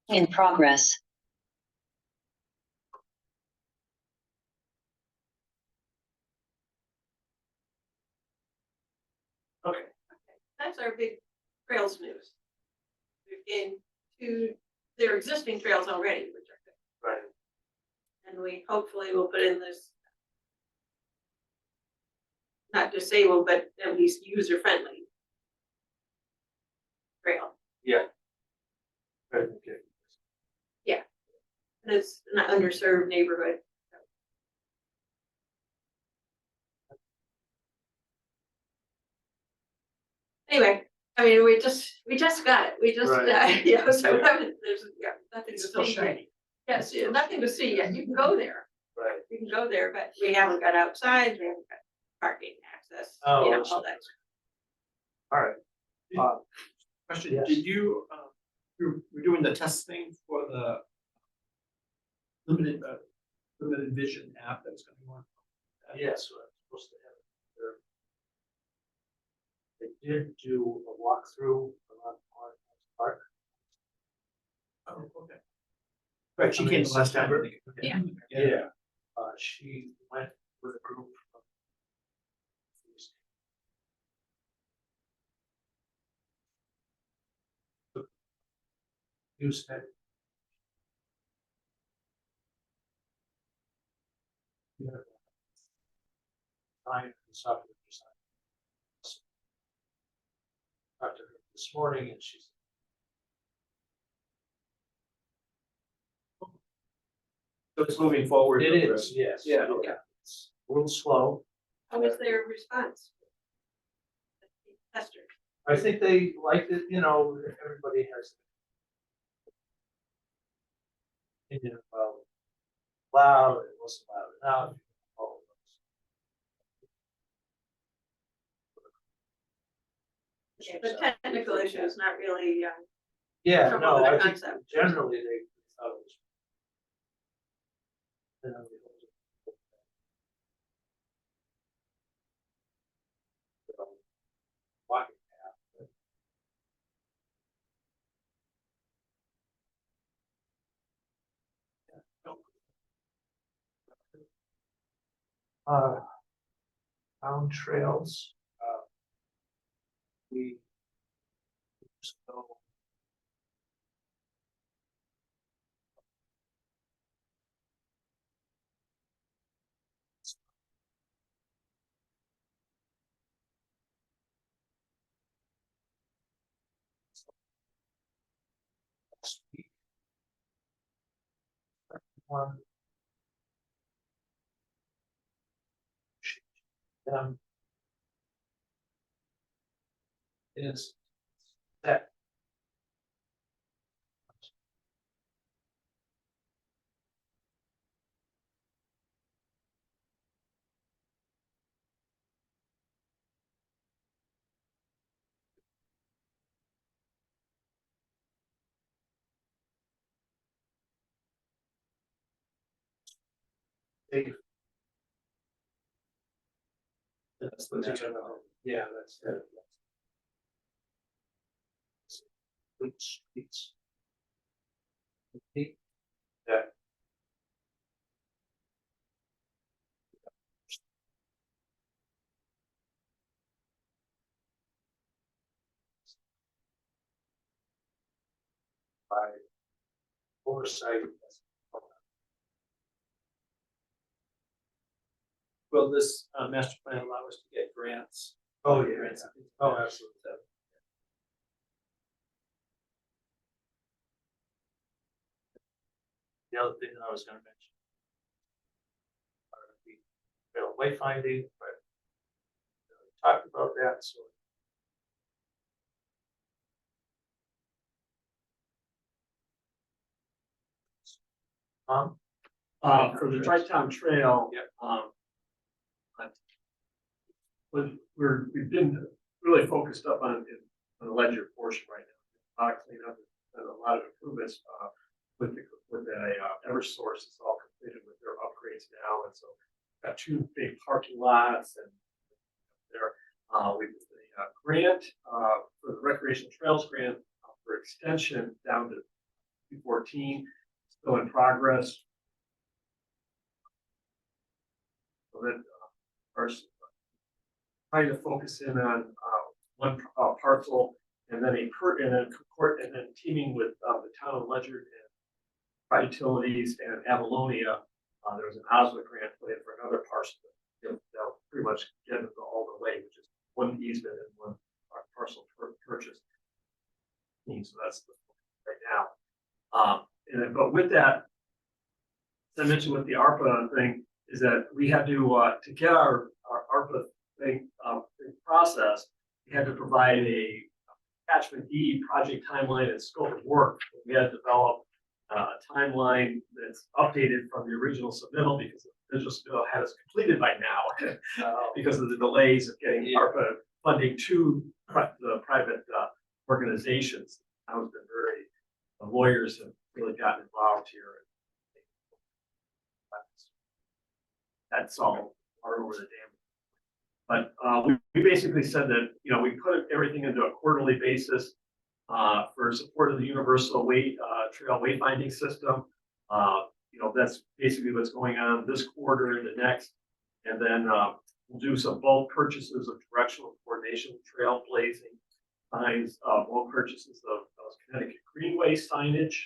In progress. Okay. That's our big trails news. Into their existing trails already, which are good. Right. And we hopefully will put in this not disabled, but at least user friendly trail. Yeah. Right, okay. And it's an underserved neighborhood. Anyway, I mean, we just got it. We just, Right. yeah, so Yeah. there's nothing to It's still see yet. shiny. Yes, yeah, nothing to see yet. You can go there. Right. You can go there, but we haven't got outside, we haven't got parking access, Oh, you know, okay. all that. All right. Question, Yes. did you, we're doing the testing for the limited vision app that's going on? Yes, we're supposed to have it. They did do a walkthrough around Park. Oh, okay. Right, she I mean, came the last time. September. Okay. Yeah. Yeah. She went with a group from Houston. Yeah. Time and software design. Talked to her this morning and she's. So it's moving forward. It is, yes. Yeah, okay. It's a little slow. How was their response? Tester. I think they liked it, you know, everybody has. Opinion about loud, it wasn't loud enough. all of those. Yeah, the technical issue is not really, Yeah, Some no, other I think concept. generally they thought it was. You know, walking path. Uh, town trails, we just go. Last week. One. Is that. Safe. That's the next one. Yeah, that's it. Streets. Yeah. By oversight. Will this master plan allow us to get grants? Oh, yeah. Grants. Oh, absolutely. The other thing that I was gonna mention. Wayfinding, but we talked about that, so. For the Tri-Town Trail. Yep. We've been really focused up on the ledger portion right now. Cleanup and a lot of improvements with the Eversource is all completed with their upgrades now, and so got two big parking lots and there with the grant for the recreation trails grant for extension down to 214, still in progress. So that first, trying to focus in on one parcel, and then and then teaming with the town of Ledger and Pride Utilities and Avalonia. There was an OSWA grant put in for another parcel that'll pretty much get it all the way, which is one easement and one parcel purchase. So that's right now. And then, but with that, as I mentioned with the ARPA thing, is that we had to get our ARPA thing process, we had to provide a attachment D project timeline and scope of work. We had to develop a timeline that's updated from the original submittal because the original submittal had us completed by now because of the delays of getting ARPA funding to the private organizations. I was been very, the lawyers have really gotten involved here. That's all part over the dam. But we basically said that, you know, we put everything into a quarterly basis for support of the universal trail wayfinding system. You know, that's basically what's going on this quarter and the next. And then we'll do some bulk purchases of directional coordination, trail blazing signs, bulk purchases of Connecticut Greenway signage,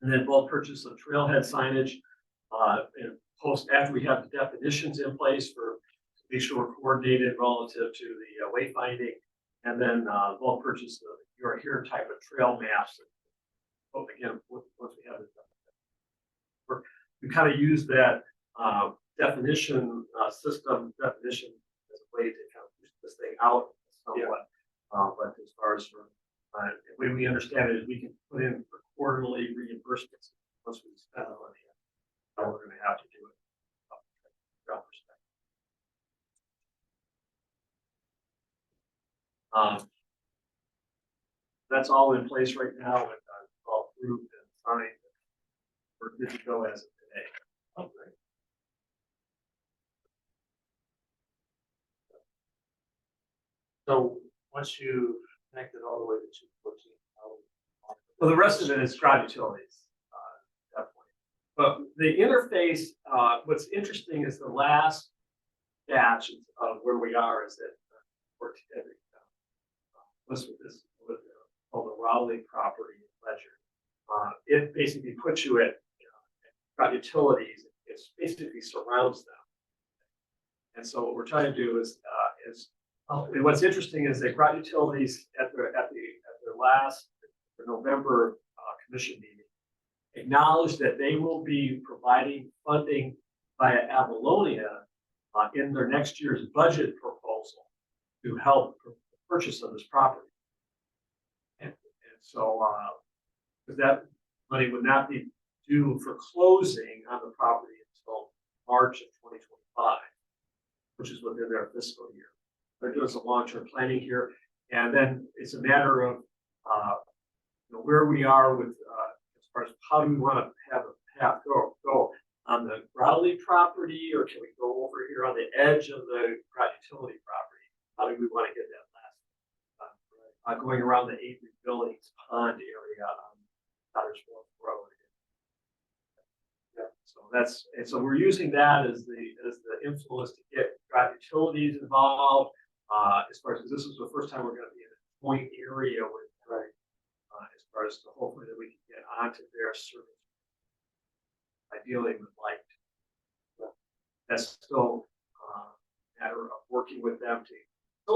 and then bulk purchase of trailhead signage. And post after we have the definitions in place for make sure we're coordinated relative to the wayfinding, and then bulk purchase of your here type of trail maps. Again, once we have it done, we kind of use that definition system definition as a way to kind of push this thing out somewhat. But as far as the way we understand it, is we can put in for quarterly reimbursements once we spend the money. How we're going to have to do it. That's all in place right now, and all approved and signed. We're good to go as of today. Oh, great. So once you connected all the way to 214, Well, the rest of it is Groton utilities, definitely. But the interface, what's interesting is the last batch of where we are is that we're together. Was with this called the Rowley property in Ledger. It basically puts you at Groton utilities. It basically surrounds them. And so what we're trying to do is and what's interesting is that Groton utilities at their last November commission meeting acknowledged that they will be providing funding via Avalonia in their next year's budget proposal to help purchase of this property. And so because that money would not be due for closing on the property until March of 2025, which is within their fiscal year. They're doing some long-term planning here, and then it's a matter of where we are with as far as how do we want to have a path go on the Rowley property, or can we go over here on the edge of the Groton utility property? How do we want to get that last going around the Avery Billings Pond area on Cottersville Road? Yeah, so we're using that as the influence to get Groton utilities involved. As far as this is the first time we're going to be in a joint area with as far as to hopefully that we can get onto their service. Ideally, would like to. That's still a matter of working with them to.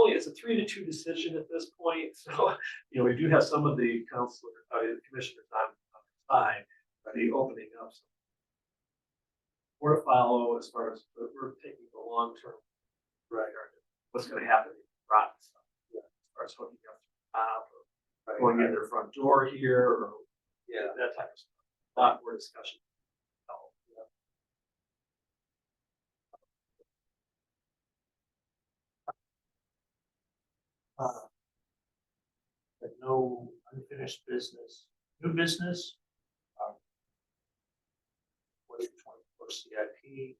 It's a 3-2 decision at this point. So we do have some of the the commissioners on the side, but the opening up some more to follow as far as we're taking the long term. Right. What's going to happen in Groton stuff, as far as hooking up the top or going in their front door here, or that type of stuff. A lot more discussion. But no unfinished business. New business. What is 24 CIP?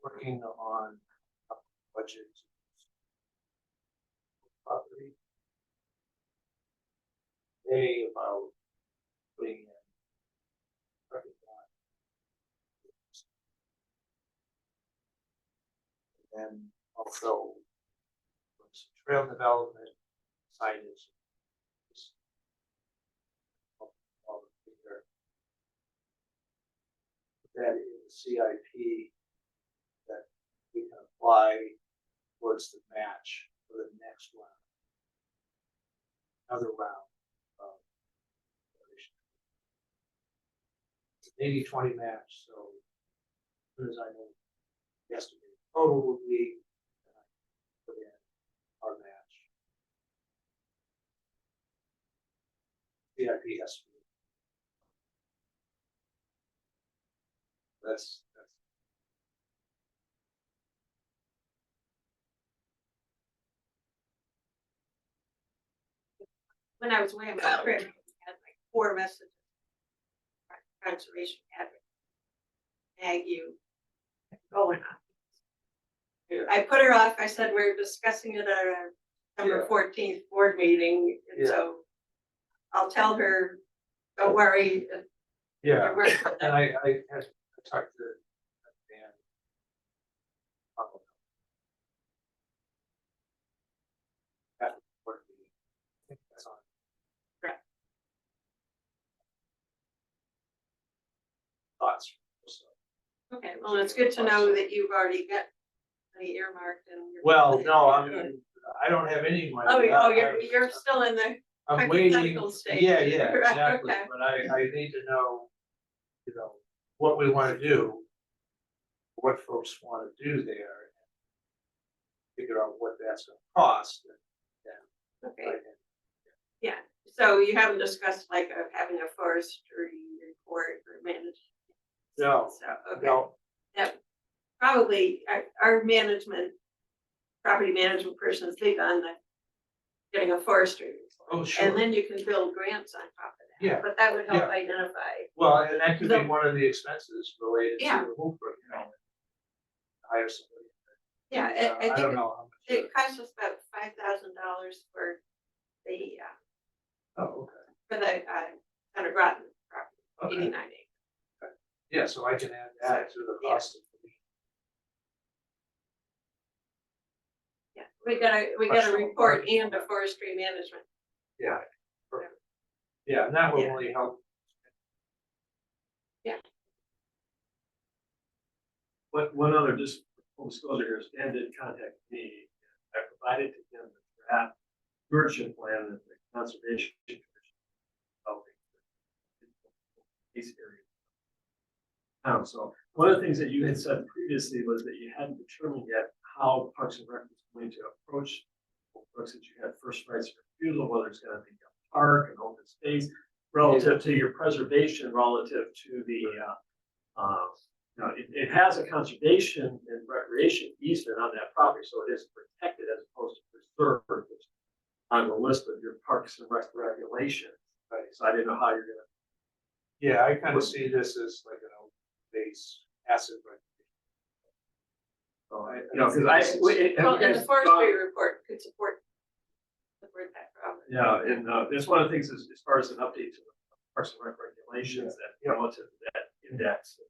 working on a budget. Property. They about putting in. parking lot. And also some trail development, signage. That in the CIP that we can apply towards the match for the next round. Another round of. It's an 80-20 match, so as soon as I know yesterday total will be, then I put in our match. CIP has to be. That's. When I was away on my trip, I had like 4 messages. Conservation advocate. Ag you going on. I put her off. I said we're discussing it at our September 14th board meeting, and so I'll tell her, don't worry. Yeah, we're- and I had talked to Dan. After the board meeting. I think that's on. Correct. Thoughts. Okay, well, it's good to know that you've already got money earmarked and. Well, no, I don't have any money. Oh, you're still in the, I'm waiting. hypothetical stage. Yeah, Right, exactly. okay. But I need to know, what we want to do, what folks want to do there, and figure out what that's going to cost. And okay, yeah, so you haven't discussed like having a forestry report or management. No, So, okay. no, That probably our management, property management person is big on the getting a forestry report. oh, sure. And then you can build grants on top of that. Yeah, But that would help yeah. identify. Well, and that could be The- one of the expenses related Yeah. to the home, hire somebody. Yeah, I I don't think know how much. it costs us about $5,000 for the, Oh, okay. for the, kind of Groton property, Okay. 89 acres. Yeah, so I can add that to the Yeah. cost of the. Yeah, we got a Personal report parking. and a forestry management. Yeah. Perfect. Yeah, and that will Yeah. really help. One other just full disclosure here is Dan did contact me. I provided to him the draft stewardship plan that the conservation commission is developing for these areas. So one of the things that you had said previously was that you hadn't determined yet how Parks and Rec was going to approach folks that you had first rights of refusal, whether it's going to be a park, an open space, relative to your preservation, relative to the it has a conservation and recreation easement on that property, so it is protected as opposed to preserved, which is on the list of your parks and rec regulations. Right? So I didn't know how you're gonna. Yeah, I kind of see this as like an open base asset. So Because Well, and the forestry report could support that problem. Yeah, and that's one of the things as far as an update to the Parks and Rec regulations that relative to that index.